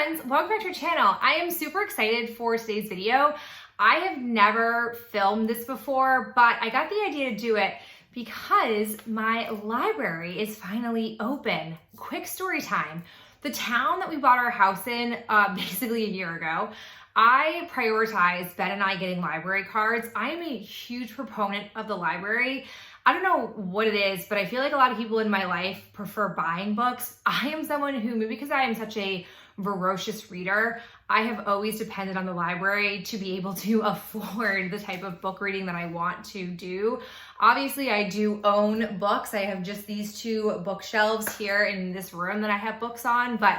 friends, welcome back to our channel. I am super excited for today's video. I have never filmed this before, but I got the idea to do it because my library is finally open. Quick story time. The town that we bought our house in basically a year ago, I prioritized Ben and I getting library cards. I am a huge proponent of the library. I don't know what it is, but I feel like a lot of people in my life prefer buying books. I am someone who, maybe because I am such a voracious reader, I have always depended on the library to be able to afford the type of book reading that I want to do. Obviously, I do own books. I have just these two bookshelves here in this room that I have books on, but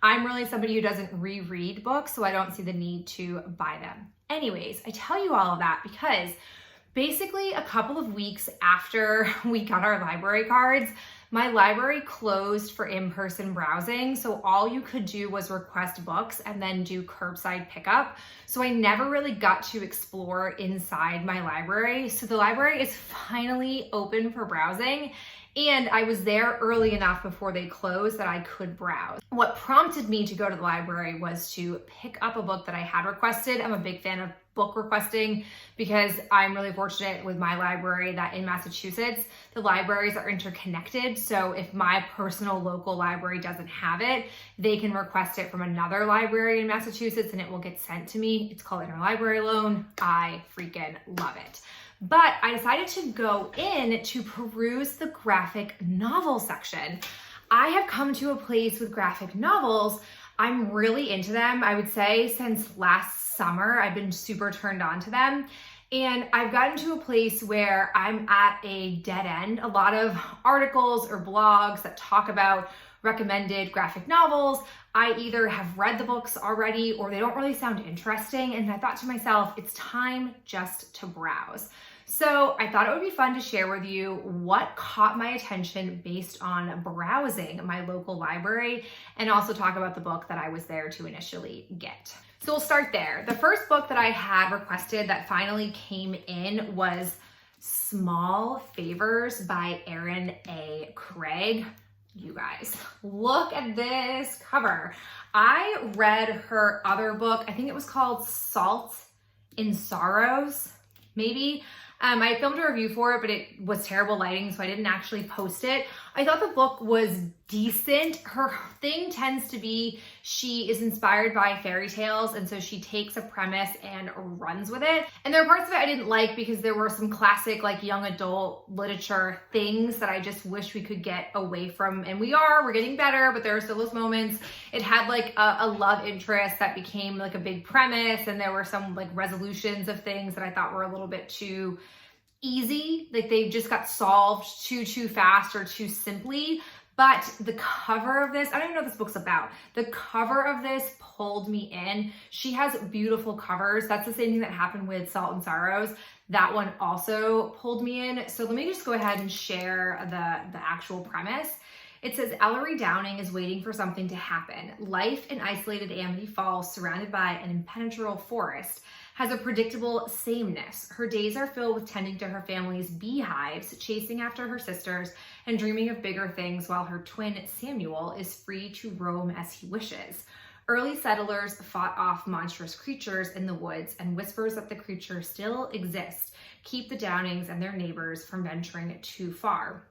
I'm really somebody who doesn't reread books, so I don't see the need to buy them. Anyways, I tell you all of that because basically a couple of weeks after we got our library cards, my library closed for in-person browsing. So all you could do was request books and then do curbside pickup. So I never really got to explore inside my library. So the library is finally open for browsing. And I was there early enough before they closed that I could browse. What prompted me to go to the library was to pick up a book that I had requested. I'm a big fan of book requesting because I'm really fortunate with my library that in Massachusetts, the libraries are interconnected. So if my personal local library doesn't have it, they can request it from another library in Massachusetts and it will get sent to me. It's called interlibrary loan. I freaking love it. But I decided to go in to peruse the graphic novel section. I have come to a place with graphic novels. I'm really into them. I would say since last summer, I've been super turned on to them. And I've gotten to a place where I'm at a dead end. A lot of articles or blogs that talk about recommended graphic novels, I either have read the books already or they don't really sound interesting. And I thought to myself, it's time just to browse. So I thought it would be fun to share with you what caught my attention based on browsing my local library and also talk about the book that I was there to initially get. So we'll start there. The first book that I had requested that finally came in was Small Favors by Erin A. Craig. You guys, look at this cover. I read her other book. I think it was called Salt in Sorrows, maybe. I filmed a review for it, but it was terrible lighting, so I didn't actually post it. I thought the book was decent. Her thing tends to be she is inspired by fairy tales, and so she takes a premise and runs with it. And there are parts of it I didn't like because there were some classic like young adult literature things that I just wish we could get away from. And we're getting better, but there are still those moments. It had like a love interest that became like a big premise, and there were some like resolutions of things that I thought were a little bit too easy, like they just got solved too fast or too simply. But the cover of this, I don't even know what this book's about. The cover of this pulled me in. She has beautiful covers. That's the same thing that happened with Salt and Sorrows. That one also pulled me in. So let me just go ahead and share the actual premise. It says, Ellery Downing is waiting for something to happen. Life in isolated Amity Falls, surrounded by an impenetrable forest, has a predictable sameness. Her days are filled with tending to her family's beehives, chasing after her sisters, and dreaming of bigger things, while her twin Samuel is free to roam as he wishes. Early settlers fought off monstrous creatures in the woods, and whispers that the creatures still exist keep the Downings and their neighbors from venturing too far.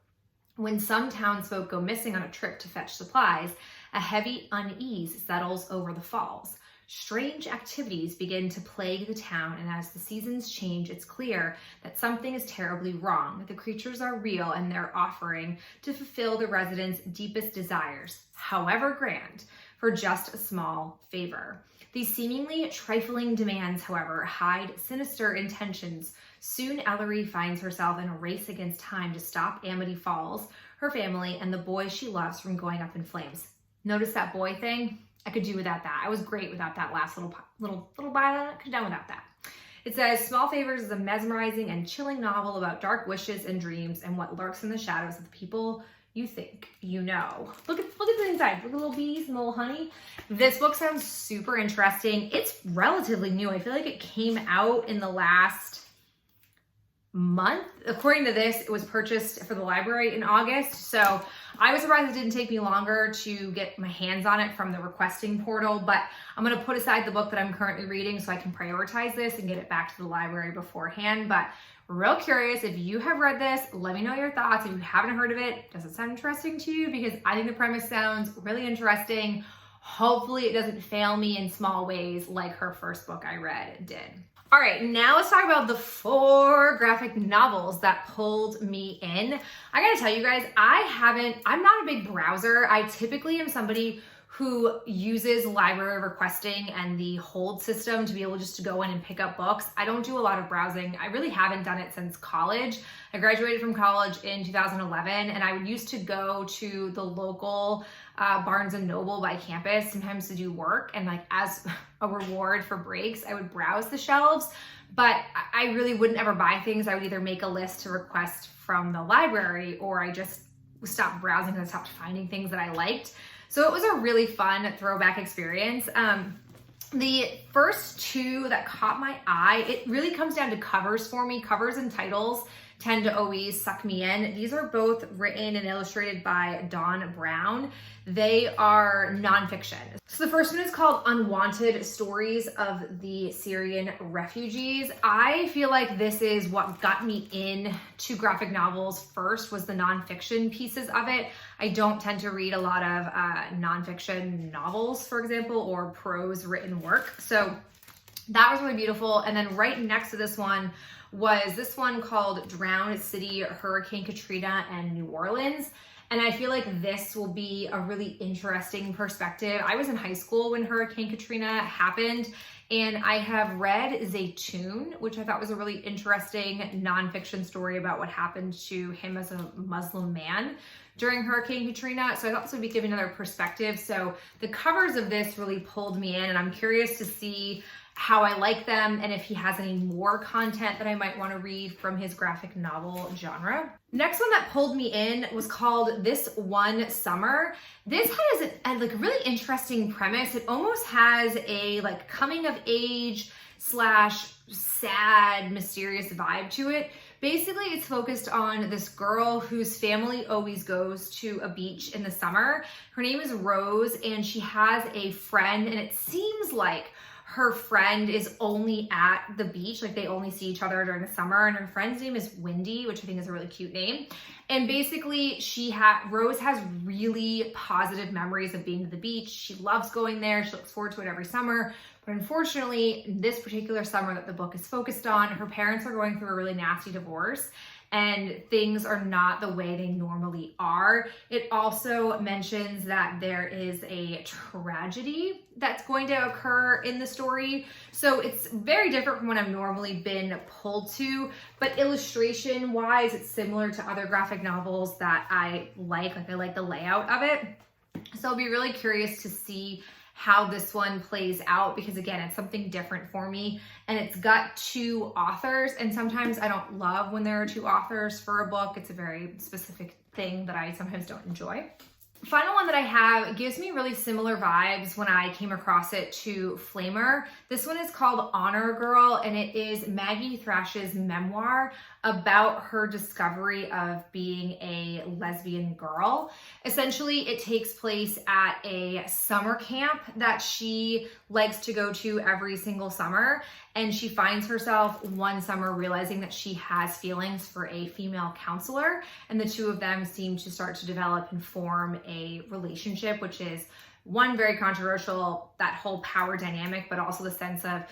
When some townsfolk go missing on a trip to fetch supplies, a heavy unease settles over the falls. Strange activities begin to plague the town, and as the seasons change, it's clear that something is terribly wrong. The creatures are real, and they're offering to fulfill the residents' deepest desires, however grand, for just a small favor. These seemingly trifling demands, however, hide sinister intentions. Soon Ellery finds herself in a race against time to stop Amity Falls, her family, and the boy she loves from going up in flames. Notice that boy thing? I could do without that. I was great without that last little bio. Could have done without that. It says, Small Favors is a mesmerizing and chilling novel about dark wishes and dreams and what lurks in the shadows of the people you think you know. Look at the inside. Look at the little bees and the little honey. This book sounds super interesting. It's relatively new. I feel like it came out in the last month. According to this, it was purchased for the library in August. So I was surprised it didn't take me longer to get my hands on it from the requesting portal, but I'm going to put aside the book that I'm currently reading so I can prioritize this and get it back to the library beforehand. But real curious, if you have read this, let me know your thoughts. If you haven't heard of it, does it sound interesting to you? Because I think the premise sounds really interesting. Hopefully it doesn't fail me in small ways like her first book I read did. All right, now let's talk about the 4 graphic novels that pulled me in. I gotta tell you guys, I'm not a big browser. I typically am somebody who uses library requesting and the hold system to be able just to go in and pick up books. I don't do a lot of browsing. I really haven't done it since college. I graduated from college in 2011, and I used to go to the local Barnes and Noble by campus sometimes to do work, and like as a reward for breaks, I would browse the shelves, but I really wouldn't ever buy things. I would either make a list to request from the library, or I just stopped browsing because I stopped finding things that I liked. So it was a really fun throwback experience. The first 2 that caught my eye, it really comes down to covers for me. Covers and titles tend to always suck me in. These are both written and illustrated by Dawn Brown. They are nonfiction. So the first one is called Unwanted Stories of the Syrian Refugees. I feel like this is what got me into graphic novels first, was the nonfiction pieces of it. I don't tend to read a lot of nonfiction novels, for example, or prose written work. So that was really beautiful. And then right next to this one was this one called Drowned City, Hurricane Katrina, and New Orleans. And I feel like this will be a really interesting perspective. I was in high school when Hurricane Katrina happened, and I have read Zaytoun, which I thought was a really interesting nonfiction story about what happened to him as a Muslim man during Hurricane Katrina. So I thought this would be giving another perspective. So the covers of this really pulled me in, and I'm curious to see how I like them and if he has any more content that I might want to read from his graphic novel genre. Next one that pulled me in was called This One Summer. This has a like really interesting premise. It almost has a like coming of age / sad, mysterious vibe to it. Basically, it's focused on this girl whose family always goes to a beach in the summer. Her name is Rose, and she has a friend, and it seems like her friend is only at the beach, like they only see each other during the summer, and her friend's name is Wendy, which I think is a really cute name. And basically Rose has really positive memories of being to the beach. She loves going there. She looks forward to it every summer. But unfortunately, this particular summer that the book is focused on, her parents are going through a really nasty divorce, and things are not the way they normally are. It also mentions that there is a tragedy that's going to occur in the story. So it's very different from what I've normally been pulled to, but illustration wise, it's similar to other graphic novels that I like I like the layout of it. So I'll be really curious to see how this one plays out, because again, it's something different for me, and it's got 2 authors, and sometimes I don't love when there are 2 authors for a book. It's a very specific thing that I sometimes don't enjoy. Final one that I have gives me really similar vibes when I came across it to Flamer. This one is called Honor Girl, and it is Maggie Thrash's memoir about her discovery of being a lesbian girl. Essentially, it takes place at a summer camp that she likes to go to every single summer, and she finds herself one summer realizing that she has feelings for a female counselor, and the 2 of them seem to start to develop and form a relationship, which is one, very controversial, that whole power dynamic, but also the sense of,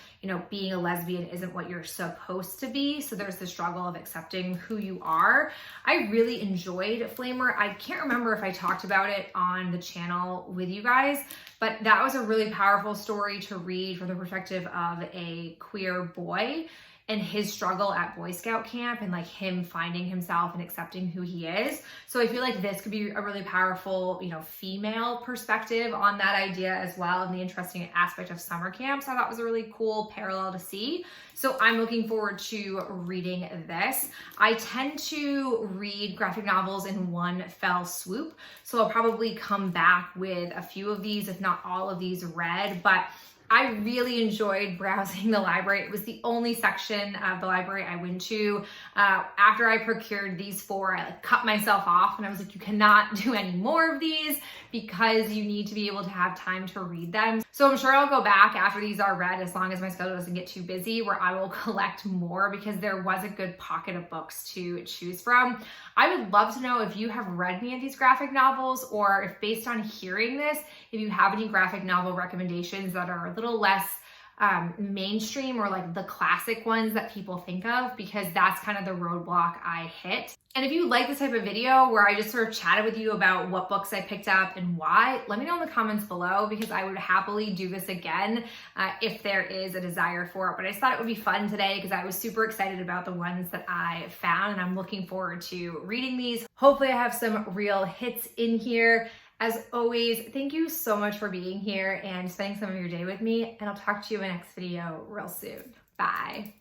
being a lesbian isn't what you're supposed to be. So there's the struggle of accepting who you are. I really enjoyed Flamer. I can't remember if I talked about it on the channel with you guys, but that was a really powerful story to read from the perspective of a queer boy and his struggle at Boy Scout camp, and like him finding himself and accepting who he is. So I feel like this could be a really powerful, female perspective on that idea as well, and the interesting aspect of summer camp. So I thought was a really cool parallel to see. So I'm looking forward to reading this. I tend to read graphic novels in one fell swoop. So I'll probably come back with a few of these, if not all of these read, but I really enjoyed browsing the library. It was the only section of the library I went to. After I procured these 4, I cut myself off and I was like, you cannot do any more of these because you need to be able to have time to read them. So I'm sure I'll go back after these are read, as long as my schedule doesn't get too busy, where I will collect more because there was a good pocket of books to choose from. I would love to know if you have read any of these graphic novels, or if based on hearing this, if you have any graphic novel recommendations that are a little less mainstream, or like the classic ones that people think of, because that's kind of the roadblock I hit. And if you like this type of video where I just sort of chatted with you about what books I picked up and why, let me know in the comments below, because I would happily do this again if there is a desire for it. But I just thought it would be fun today because I was super excited about the ones that I found, and I'm looking forward to reading these. Hopefully I have some real hits in here. As always, thank you so much for being here and spending some of your day with me, and I'll talk to you in the next video real soon. Bye.